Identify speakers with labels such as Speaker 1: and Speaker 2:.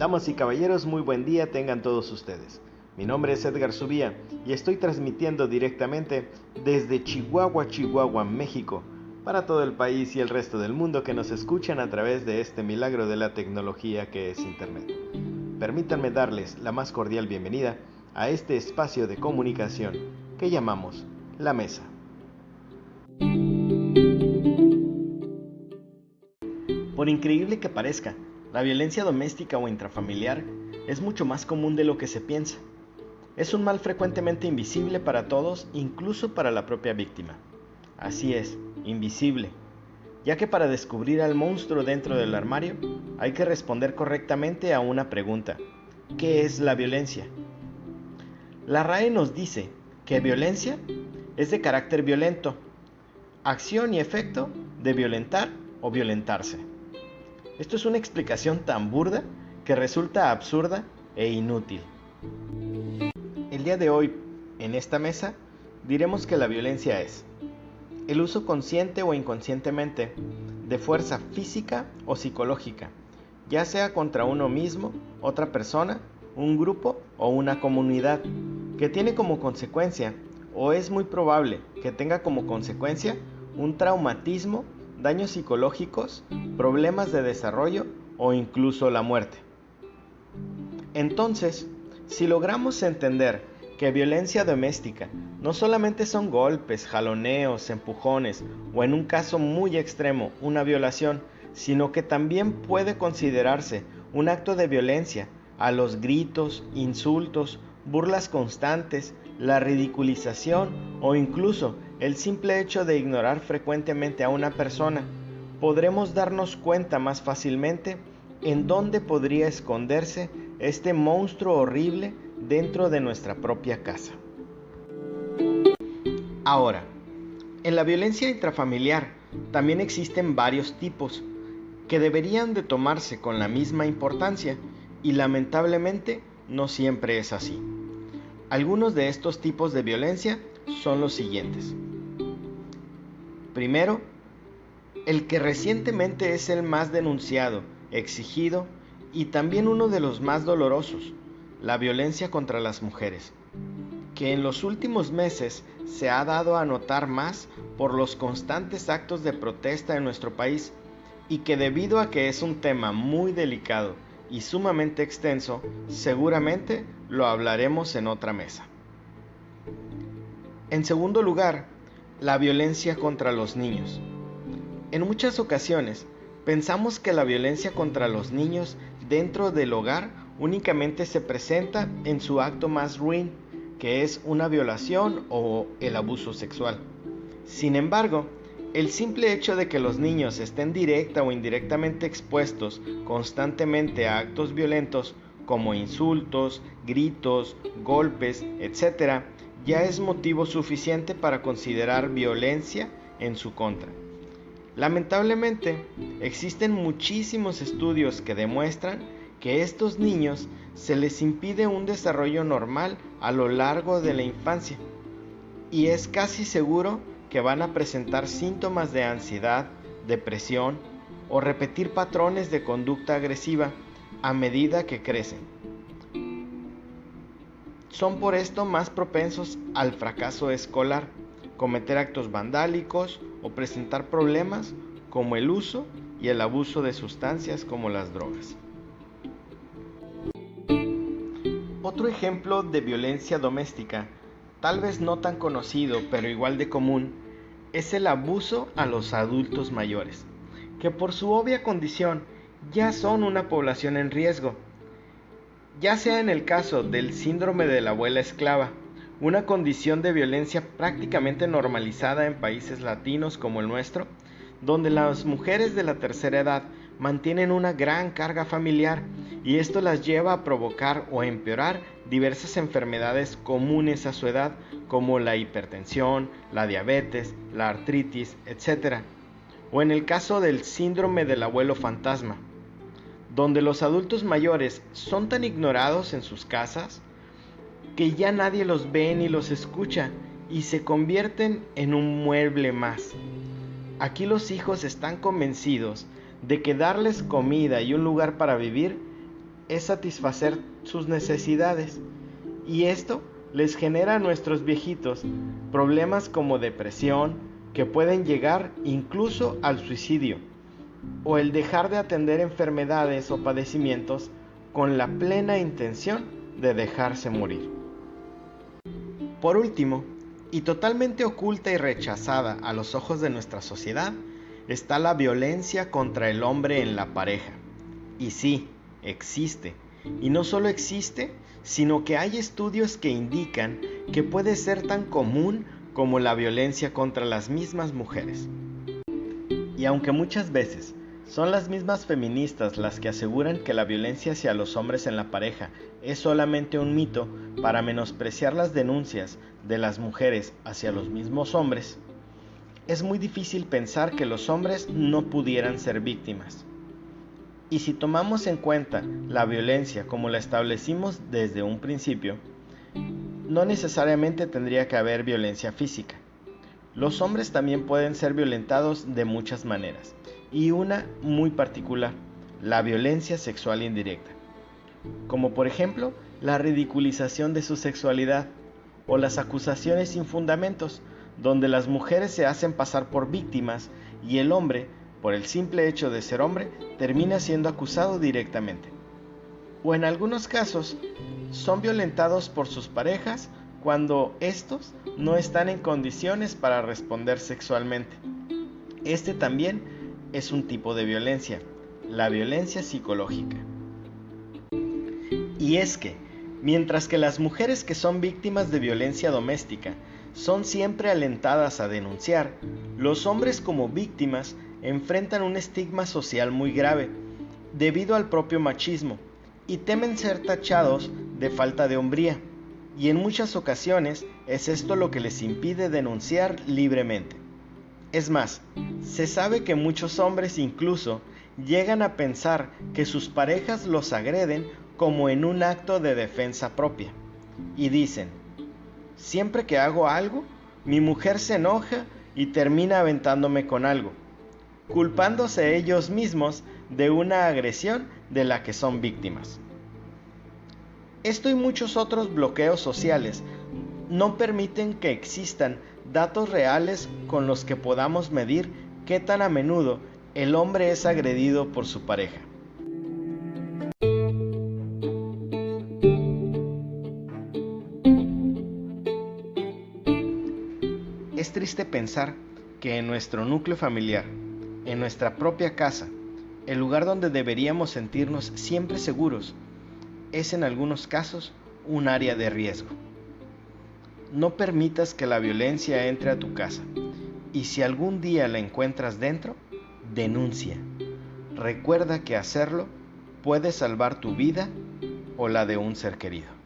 Speaker 1: Damas y caballeros, muy buen día tengan todos ustedes. Mi nombre es Edgar Subía y estoy transmitiendo directamente desde Chihuahua, México, para todo el país y el resto del mundo que nos escuchan a través de este milagro de la tecnología que es Internet. Permítanme darles la más cordial bienvenida a este espacio de comunicación que llamamos La Mesa. Por increíble que parezca, la violencia doméstica o intrafamiliar es mucho más común de lo que se piensa. Es un mal frecuentemente invisible para todos, incluso para la propia víctima. Así es, invisible, ya que para descubrir al monstruo dentro del armario hay que responder correctamente a una pregunta: ¿qué es la violencia? La RAE nos dice que violencia es de carácter violento, acción y efecto de violentar o violentarse. Esto es una explicación tan burda que resulta absurda e inútil. El día de hoy, en esta mesa, diremos que la violencia es el uso consciente o inconscientemente de fuerza física o psicológica, ya sea contra uno mismo, otra persona, un grupo o una comunidad, que tiene como consecuencia, o es muy probable que tenga como consecuencia, un traumatismo, daños psicológicos, problemas de desarrollo o incluso la muerte. Entonces, si logramos entender que violencia doméstica no solamente son golpes, jaloneos, empujones o en un caso muy extremo una violación, sino que también puede considerarse un acto de violencia a los gritos, insultos, burlas constantes, la ridiculización o incluso el simple hecho de ignorar frecuentemente a una persona, podremos darnos cuenta más fácilmente en dónde podría esconderse este monstruo horrible dentro de nuestra propia casa. Ahora, en la violencia intrafamiliar también existen varios tipos que deberían de tomarse con la misma importancia y lamentablemente no siempre es así. Algunos de estos tipos de violencia son los siguientes. Primero, el que recientemente es el más denunciado, exigido y también uno de los más dolorosos, la violencia contra las mujeres, que en los últimos meses se ha dado a notar más por los constantes actos de protesta en nuestro país y que debido a que es un tema muy delicado y sumamente extenso, seguramente lo hablaremos en otra mesa. En segundo lugar, la violencia contra los niños. En muchas ocasiones, pensamos que la violencia contra los niños dentro del hogar únicamente se presenta en su acto más ruin, que es una violación o el abuso sexual. Sin embargo, el simple hecho de que los niños estén directa o indirectamente expuestos constantemente a actos violentos como insultos, gritos, golpes, etc., ya es motivo suficiente para considerar violencia en su contra. Lamentablemente, existen muchísimos estudios que demuestran que a estos niños se les impide un desarrollo normal a lo largo de la infancia y es casi seguro que van a presentar síntomas de ansiedad, depresión o repetir patrones de conducta agresiva a medida que crecen. Son por esto más propensos al fracaso escolar, cometer actos vandálicos o presentar problemas como el uso y el abuso de sustancias como las drogas. Otro ejemplo de violencia doméstica, tal vez no tan conocido pero igual de común, es el abuso a los adultos mayores, que por su obvia condición ya son una población en riesgo, ya sea en el caso del síndrome de la abuela esclava, una condición de violencia prácticamente normalizada en países latinos como el nuestro, donde las mujeres de la tercera edad mantienen una gran carga familiar y esto las lleva a provocar o empeorar diversas enfermedades comunes a su edad como la hipertensión, la diabetes, la artritis, etc. O en el caso del síndrome del abuelo fantasma, donde los adultos mayores son tan ignorados en sus casas que ya nadie los ve ni los escucha y se convierten en un mueble más. Aquí los hijos están convencidos de que darles comida y un lugar para vivir es satisfacer sus necesidades, y esto les genera a nuestros viejitos problemas como depresión, que pueden llegar incluso al suicidio, o el dejar de atender enfermedades o padecimientos con la plena intención de dejarse morir. Por último, y totalmente oculta y rechazada a los ojos de nuestra sociedad, está la violencia contra el hombre en la pareja. Y sí, existe. Y no solo existe, sino que hay estudios que indican que puede ser tan común como la violencia contra las mismas mujeres. Y aunque muchas veces son las mismas feministas las que aseguran que la violencia hacia los hombres en la pareja es solamente un mito para menospreciar las denuncias de las mujeres hacia los mismos hombres, es muy difícil pensar que los hombres no pudieran ser víctimas. Y si tomamos en cuenta la violencia como la establecimos desde un principio, no necesariamente tendría que haber violencia física. Los hombres también pueden ser violentados de muchas maneras, y una muy particular, la violencia sexual indirecta, como por ejemplo la ridiculización de su sexualidad o las acusaciones sin fundamentos, donde las mujeres se hacen pasar por víctimas y el hombre, por el simple hecho de ser hombre, termina siendo acusado directamente. O en algunos casos, son violentados por sus parejas cuando estos no están en condiciones para responder sexualmente. Este también es un tipo de violencia, la violencia psicológica. Y es que, mientras que las mujeres que son víctimas de violencia doméstica son siempre alentadas a denunciar, los hombres como víctimas enfrentan un estigma social muy grave, debido al propio machismo, y temen ser tachados de falta de hombría, y en muchas ocasiones es esto lo que les impide denunciar libremente. Es más, se sabe que muchos hombres incluso llegan a pensar que sus parejas los agreden como en un acto de defensa propia, y dicen: siempre que hago algo, mi mujer se enoja y termina aventándome con algo, culpándose ellos mismos de una agresión de la que son víctimas. Esto y muchos otros bloqueos sociales no permiten que existan datos reales con los que podamos medir qué tan a menudo el hombre es agredido por su pareja. Es triste pensar que en nuestro núcleo familiar, en nuestra propia casa, el lugar donde deberíamos sentirnos siempre seguros, es en algunos casos un área de riesgo. No permitas que la violencia entre a tu casa, y si algún día la encuentras dentro, denuncia. Recuerda que hacerlo puede salvar tu vida o la de un ser querido.